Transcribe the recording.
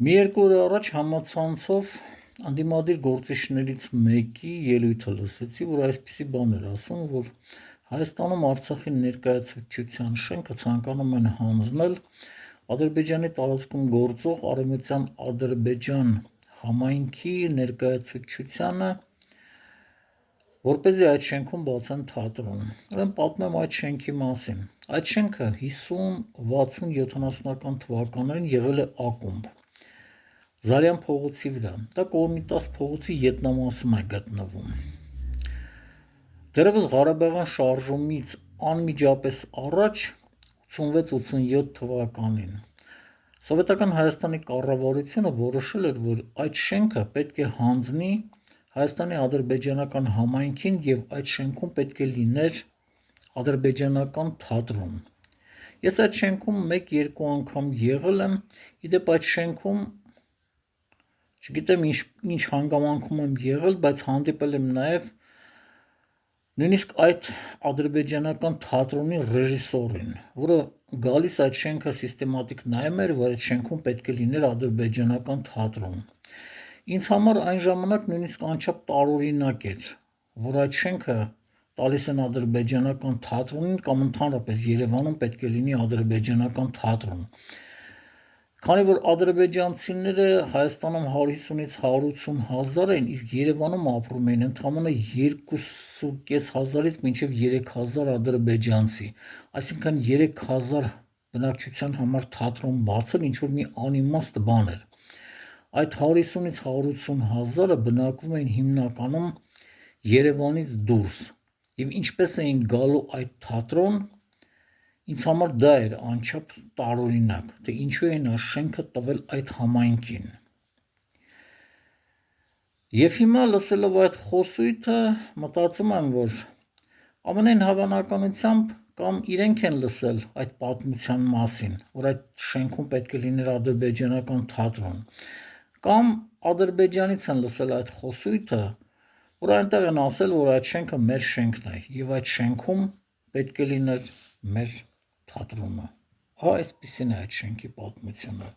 Մի երկու օր առաջ համացանցով անդիմադիր գործիչներից մեկի ելույթը լսեցի, որ այսպիսի բան էր ասում, որ Հայաստանում Արցախի ներկայացուցչության շենքը ցանկանում են հանձնել Ադրբեջանի տարածքում գործող Արևմտյան Ադրբեջան համայնքի ներկայացուցչությանը, որպեսզի այդ շենքում բացեն թատրոն։ Ուրեմն պատմեմ այդ շենքի մասին։ Այդ շենքը 50, 60, 70-ական թվականներին եղել է ակումբ Զարյան փողոցի վրա, դա Կոմիտաս փողոցի ետնամասում է գտնվում։ Դեռևս Ղարաբաղյան շարժումից անմիջապես առաջ 86-87 թվականին Սովետական Հայաստանի կառավարությունը որոշել էր, որ այդ շենքը պետք է հանձնի Հայաստանի ադրբեջանական համայնքին և այդ շենքում պետք է լիներ ադրբեջանական թատրոն։ Ես այդ շենքում 1-2 անգամ եղել եմ, իդեպ այդ շենքում չգիտեմ ինչ հանգամանքում եմ եղել, բայց հանդիպել եմ նաև նույնիսկ այդ ադրբեջանական թատրոնի ռեժիսորին, որը գալիս այդ շենքը սիստեմատիկ նայում էր, որ այդ շենքում պետք է լիներ ադրբեջանական թատրոն։ Ինձ համար այն ժամանակ նույնիսկ անչափ տարօրինակ էր, որ այդ շենքը տալիս են ադրբեջանական թատրոնին կամ ընդհանրապես Երևանում պետք է լինի ադրբեջանական թատրոն։ Քանի որ ադրբեջանցիները Հայաստանում 150-ից 180 հազար են, իսկ Երևանում ապրում են ընդամենը 2500-ից մինչև 3000 ադրբեջանցի, այսինքն 3000 բնակչության համար թատրոն բացել ինչ-որ մի անիմաստ բան էր։ Այդ 150-ից 180 հազարը բնակվում էին հիմնականում Երևանից դուրս, և ինչպես էին գալու այդ թատրոն, ինձ համար դա էր անչափ տարօրինակ, թե ինչու են այս շենքը տվել այդ համայնքին։ Եվ հիմա լսելով այդ խոսույթը մտածում եմ, որ ամենայն հավանականությամբ կամ իրենք են լսել այդ պատմության մասին, որ այդ շենքում պետք է լիներ ադրբեջանական թատրոն, կամ Ադրբեջանից են լսել այդ խոսույթը, որ այնտեղ են ասել, որ այդ շենքը մեր շենքն է, և այդ շենքում պետք է լիներ մեր թատրոնը։ Այսպիսին է այդ շենքի պատմությունը։